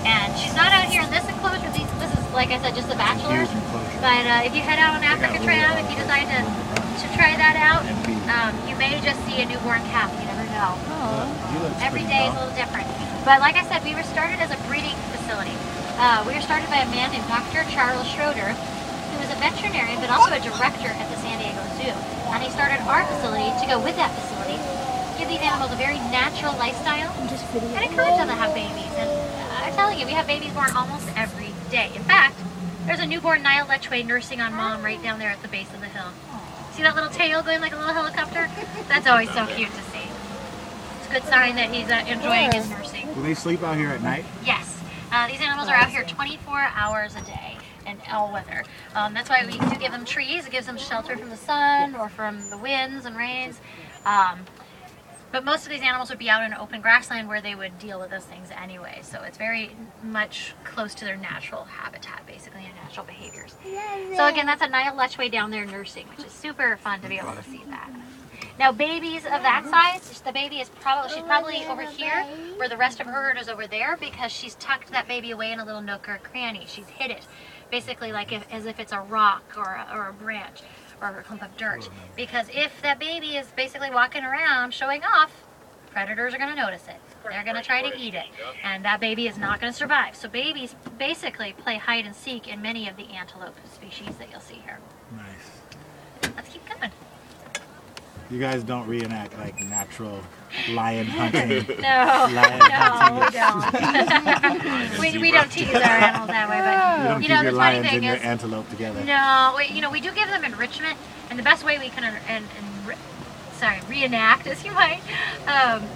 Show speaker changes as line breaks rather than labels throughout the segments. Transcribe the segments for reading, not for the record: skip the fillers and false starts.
And she's not out here in this enclosure. This is, like I said, just a bachelor. But if you head out on Africa Trail, if you decide to try that out, you may just see a newborn calf. You never know. Every day is a little different. But like I said, we were started as a breeding facility. We were started by a man named Dr. Charles Schroeder, who was a veterinarian but also a director at the San Diego Zoo. And he started our facility to go with that facility, give these animals a very natural lifestyle, and encourage them to have babies. And I'm telling you, we have babies born almost every day. In fact, there's a newborn Nile Lechwe nursing on mom right down there at the base of the hill. See that little tail going like a little helicopter? That's always so cute to see. It's a good sign that he's enjoying his nursing.
Do they sleep out here at night?
Yes. These animals are out here 24 hours a day in all weather. That's why we do give them trees. It gives them shelter from the sun or from the winds and rains. But most of these animals would be out in an open grassland where they would deal with those things anyway. So it's very much close to their natural habitat, basically, and natural behaviors. So again, that's a Nile Lechwe down there nursing, which is super fun to be able to see that. Now, babies of that size, the baby is she's probably over here, where the rest of her herd is over there, because she's tucked that baby away in a little nook or a cranny. She's hid it, basically like as if it's a rock or a branch or a clump of dirt. Because if that baby is basically walking around showing off, predators are going to notice it. They're going to try to eat it, and that baby is not going to survive. So babies basically play hide and seek in many of the antelope species that you'll see here.
Nice.
Let's keep going.
You guys don't reenact like natural lion hunting.
No, we don't tease our animals that way. But
you don't keep your lions and your antelope together.
No, we do give them enrichment, and the best way we can reenact, as you might,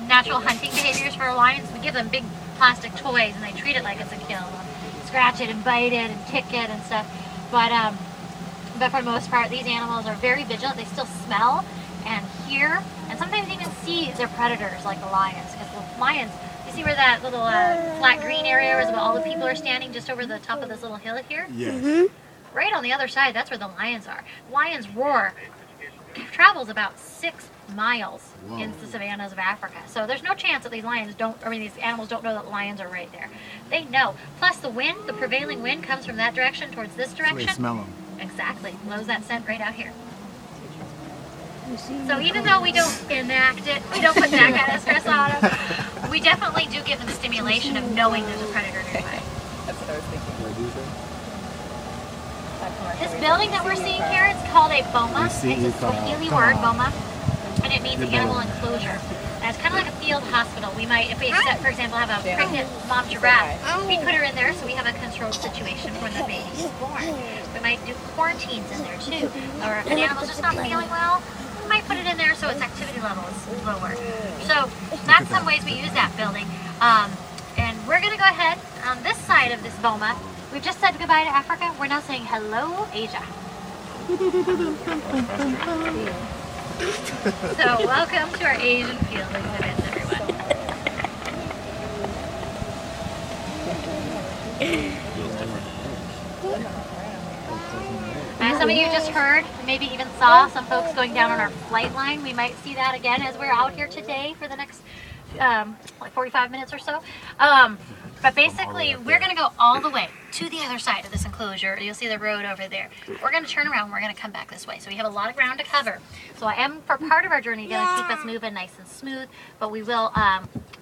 natural hunting behaviors for our lions. We give them big plastic toys, and they treat it like it's a kill. Scratch it and bite it and kick it and stuff. But for the most part, these animals are very vigilant. They still smell and hear, and sometimes even see their predators, like the lions. Because the lions, you see where that little flat green area is, where all the people are standing just over the top of this little hill here?
Yes.
Right on the other side, that's where the lions are. Lions roar travels about 6 miles in the savannas of Africa. So there's no chance that these animals don't know that lions are right there. They know. Plus the wind, the prevailing wind comes from that direction towards this direction.
So they smell them.
Exactly. Blows that scent right out here. So even though we don't enact it, we don't put that kind of stress on them, we definitely do give them stimulation of knowing there's a predator nearby.
That's what I was thinking.
This building that we're seeing here, it's called a boma. It's a Swahili word, boma, and it means animal enclosure. And it's kind of like a field hospital. We might, if we, for example, have a pregnant mom giraffe, we put her in there so we have a controlled situation when the baby is born. We might do quarantines in there too. Or if an animal's just not feeling well, we might put it in there so its activity level is lower. So that's some ways we use that building. And we're going to go ahead on this side of this boma. We've just said goodbye to Africa. We're now saying hello, Asia. So welcome to our Asian field exhibits, everyone. As some of you just heard, maybe even saw some folks going down on our flight line. We might see that again as we're out here today for the next like 45 minutes or so. But basically, we're going to go all the way to the other side of this enclosure. You'll see the road over there. We're going to turn around. We're going to come back this way. So we have a lot of ground to cover. So I am, for part of our journey, going to keep us moving nice and smooth. But we will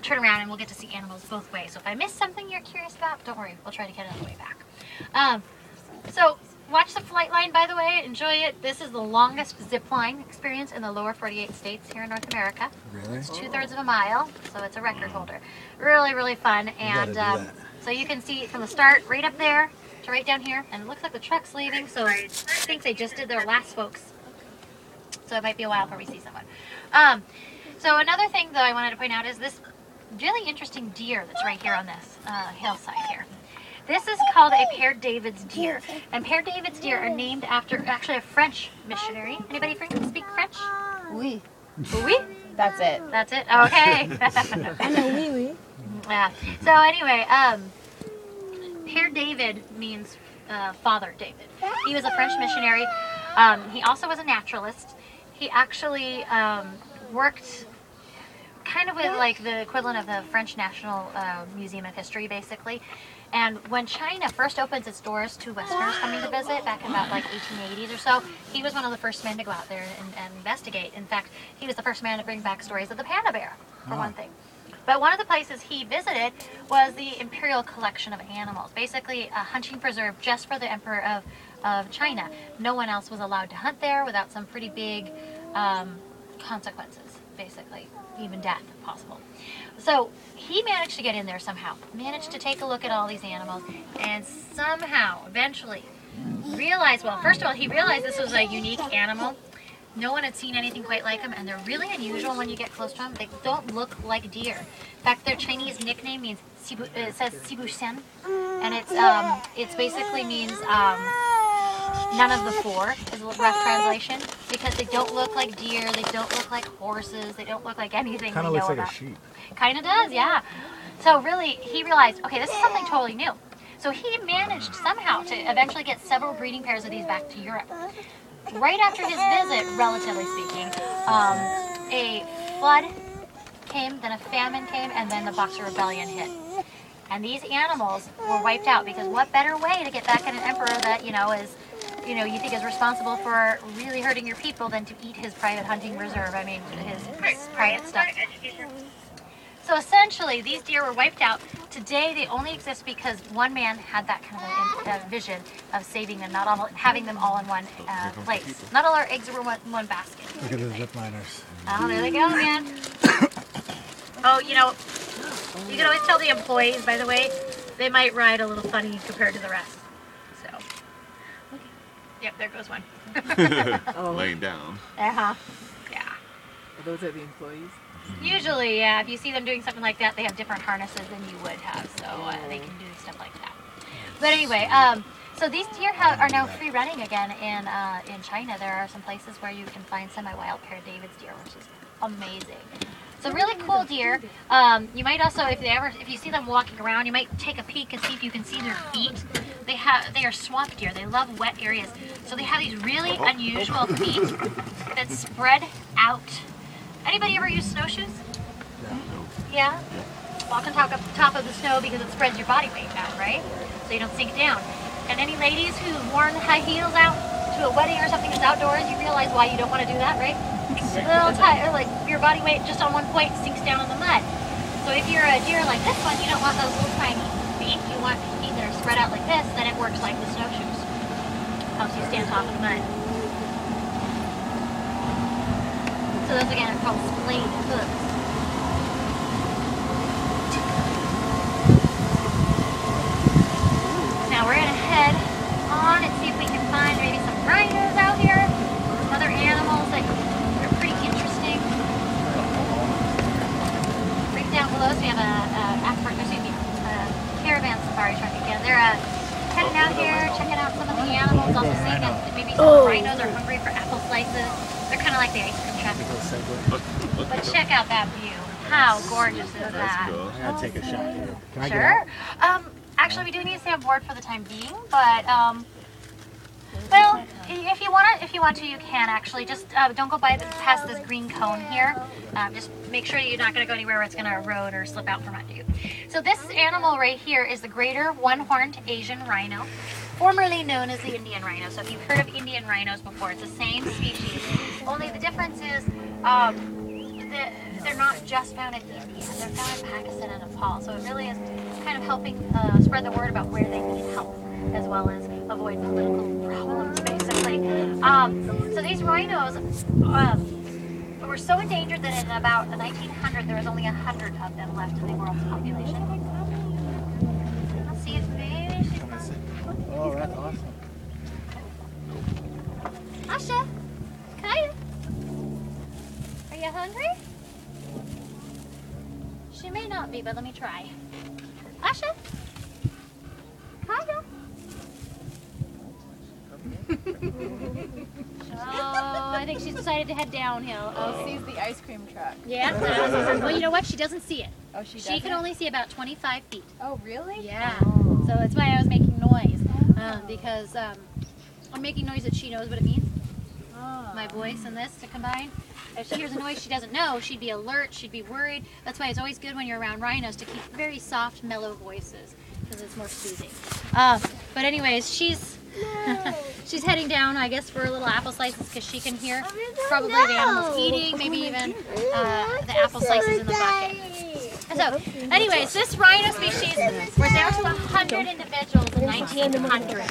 turn around and we'll get to see animals both ways. So if I miss something you're curious about, don't worry. We'll try to get it on the way back. So watch the flight line, by the way. Enjoy it. This is the longest zip line experience in the lower 48 states here in North America.
Really?
It's 2/3 of a mile, so it's a record holder. Really, really fun. And so you can see from the start right up there to right down here. And it looks like the truck's leaving, so I think they just did their last folks. So it might be a while before we see someone. So another thing that I wanted to point out is this really interesting deer that's right here on this hillside here. This is called a Père David's deer. And Père David's deer are named after actually a French missionary. Anybody speak French?
Oui.
Oui?
That's it.
That's it? Okay.
I know oui, oui.
Yeah. So anyway, Père David means Father David. He was a French missionary. He also was a naturalist. He actually worked kind of like the equivalent of the French National Museum of History, basically. And when China first opens its doors to Westerners coming to visit back in about like 1880s or so, he was one of the first men to go out there and investigate. In fact, he was the first man to bring back stories of the panda bear, for one thing. But one of the places he visited was the Imperial Collection of Animals, basically a hunting preserve just for the Emperor of China. No one else was allowed to hunt there without some pretty big consequences, basically, even death possible. So he managed to get in there somehow, managed to take a look at all these animals, and somehow, eventually, realized, well, first of all, he realized this was a unique animal. No one had seen anything quite like them, and they're really unusual when you get close to them. They don't look like deer. In fact, their Chinese nickname means it says Sibu Sen, and it's basically means none of the four is a rough translation, because they don't look like deer, they don't look like horses, they don't look like anything.
Kind of looks like a sheep.
Kind of does, yeah. So really, he realized, okay, this is something totally new. So he managed somehow to eventually get several breeding pairs of these back to Europe. Right after his visit, relatively speaking, a flood came, then a famine came, and then the Boxer Rebellion hit. And these animals were wiped out, because what better way to get back at an emperor that, you think is responsible for really hurting your people than to eat his private hunting reserve, his private stuff. So essentially, these deer were wiped out. Today, they only exist because one man had that kind of a vision of saving them, having them all in one place. Not all our eggs were in one basket.
Look at the zip liners.
Oh, there they go, man. Oh, you can always tell the employees, by the way, they might ride a little funny compared to the rest. So, okay. Yep, there goes one.
Laying down.
Uh-huh. Yeah.
Are those are the employees?
Usually, yeah. If you see them doing something like that, they have different harnesses than you would have, so they can do stuff like that. But anyway, so these deer are now free running again in China. There are some places where you can find semi-wild pair David's deer, which is amazing. It's a really cool deer. You might also, if you see them walking around, you might take a peek and see if you can see their feet. They are swamp deer. They love wet areas, so they have these really unusual feet that spread out. Anybody ever use snowshoes? Yeah? Walk on top of the snow because it spreads your body weight out, right? So you don't sink down. And any ladies who've worn high heels out to a wedding or something that's outdoors, you realize why you don't want to do that, right? A little tight, like your body weight just on one point sinks down in the mud. So if you're a deer like this one, you don't want those little tiny feet. You want feet that are spread out like this, then it works like the snowshoes. Helps you stay on top of the mud. So those again are called splayed hooves. Now we're gonna head on and see if we can find maybe some rhinos out here, some other animals that are pretty interesting. Right down below us we have a caravan safari truck again. They're heading out here, checking out some of the animals, also seeing that maybe some rhinos are hungry for apple slices. They're kind of like the ice cream truck. But check out that view. How gorgeous is that?
Cool.
I gotta take a shot here. Can I
Sure. Actually, we do need to stay on board for the time being, but well, if you want to, you can actually. Just don't go past this green cone here. Just make sure you're not going to go anywhere where it's going to erode or slip out from under you. So this animal right here is the greater one-horned Asian rhino, formerly known as the Indian rhino. So if you've heard of Indian rhinos before, it's the same species. Only the difference is they're not just found in India. They're found in Pakistan and Nepal. So it really is kind of helping spread the word about where they need help, as well as avoid political problems, basically. So these rhinos were so endangered that in about the 1900, there was only 100 of them left in the world's population. Let's see if maybe she's...
Oh, that's awesome.
Asha, Kaya, are you hungry? She may not be, but let me try. Asha, Kaya. Oh, I think she's decided to head downhill.
Oh, sees the ice cream truck.
Yeah. Well, you know what? She doesn't see it.
Oh, she
She can only see about 25 feet.
Oh, really?
Yeah. So that's why I was making noise. Because I'm making noise that she knows what it means. my voice and this to combine. If she hears a noise she doesn't know, she'd be alert, she'd be worried. That's why it's always good when you're around rhinos to keep very soft, mellow voices because it's more soothing. But anyways, she's she's heading down, I guess, for a little apple slices because she can hear probably the animals eating, maybe even the apple slices in the bucket. So, anyways, this rhino species was down to 100 individuals in 1900.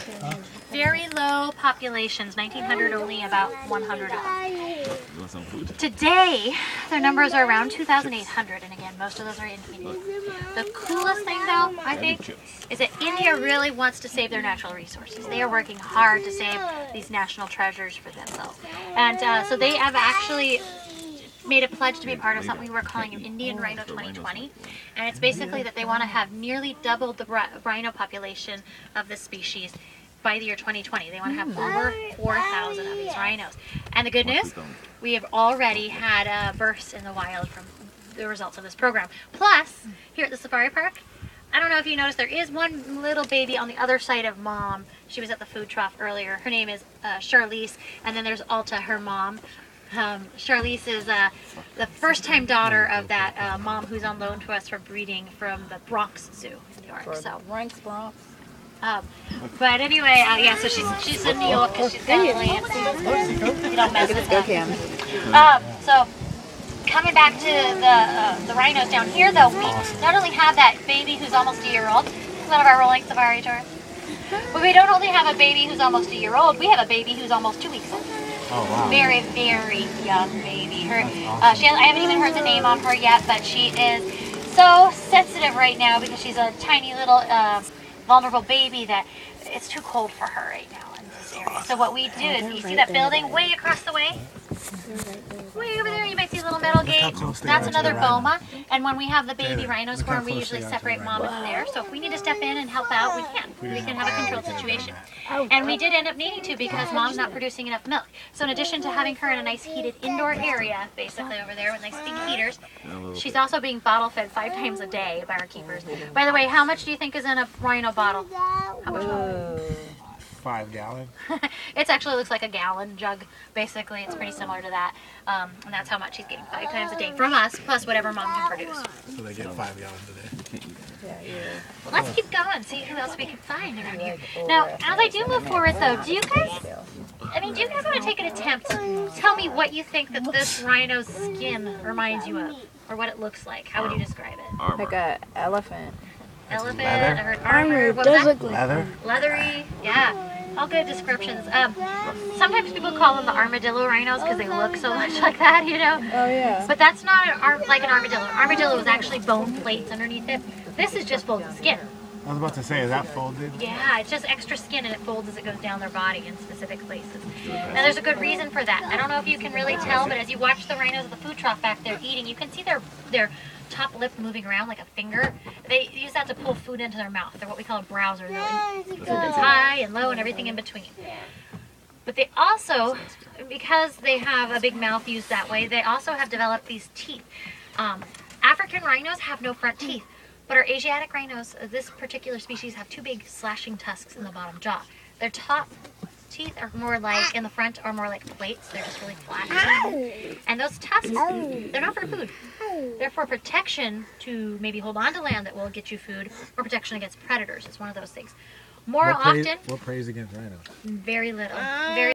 Very low populations, 1900 only about 100 of them.
You want some food?
Today, their numbers are around 2,800, and again, most of those are in India. The coolest thing, though, I think, is that India really wants to save their natural resources. They are working hard to save these national treasures for themselves. And so they have actually made a pledge to be part of something we're calling an Indian Rhino 2020. And it's basically that they want to have nearly double the rhino population of this species by the year 2020. They want to have over 4,000 of these rhinos. And the good news, we have already had births in the wild from the results of this program. Plus, here at the safari park, I don't know if you noticed, there is one little baby on the other side of Mom. She was at the food trough earlier. Her name is Charlize, and then there's Alta, her mom. Charlize is the first-time daughter of that mom who's on loan to us for breeding from the Bronx Zoo in New York. So,
Bronx.
but anyway, yeah, so she's in New York because she's got land. You don't mess with that. So, coming back to the rhinos down here, though, we not only have that baby who's almost a year old, one of our rolling safari tours, but we don't only have a baby who's almost a year old, we have a baby who's almost 2 weeks old.
Oh, wow.
Very, very young baby. Her, I haven't even heard the name on her yet, but she is so sensitive right now because she's a tiny little vulnerable baby that it's too cold for her right now in this area. So what we do is, you see that building way across the way? Way over there, you might see a little metal gate. That's another boma. And when we have the baby rhinos born, we usually separate mom and there. So if we need to step in and help out, we can. We can have a controlled situation. And we did end up needing to because mom's not producing enough milk. So in addition to having her in a nice heated indoor area, basically over there with nice big heaters, she's also being bottle fed 5 times a day by our keepers. By the way, how much do you think is in a rhino bottle? How much?
5 gallons.
It actually looks like a gallon jug, basically. It's pretty similar to that. And that's how much she's getting 5 times a day from us, plus whatever mom can produce.
So they get 5 gallons a day.
Well, let's keep going, see who else we can find around here. Now, as I do move forward, though, do you guys want to take an attempt? Tell me what you think that this rhino's skin reminds you of, or what it looks like. How would you describe it?
Armor.
Like an elephant.
Elephant,
Leather?
I heard armor. What was that?
Leather?
Leathery, yeah. All good descriptions. Sometimes people call them the armadillo rhinos because they look so much like that, you know?
Oh, yeah.
But that's not like an armadillo. Armadillo is actually bone plates underneath it. This is just folded skin.
I was about to say, is that folded?
Yeah, it's just extra skin and it folds as it goes down their body in specific places. And there's a good reason for that. I don't know if you can really tell, but as you watch the rhinos at the food trough back there eating, you can see their top lip moving around like a finger. They use that to pull food into their mouth. They're what we call a browser. They'll eat food that's high and low and everything in between. But they also, because they have a big mouth used that way, they also have developed these teeth. African rhinos have no front teeth, but our Asiatic rhinos, this particular species, have 2 big slashing tusks in the bottom jaw. Their top teeth are more like, in the front, are more like plates. They're just really flat. And those tusks, they're not for food. They're for protection to maybe hold on to land that will get you food, or protection against predators. It's one of those things. More often,
What preys against rhinos?
very little. Very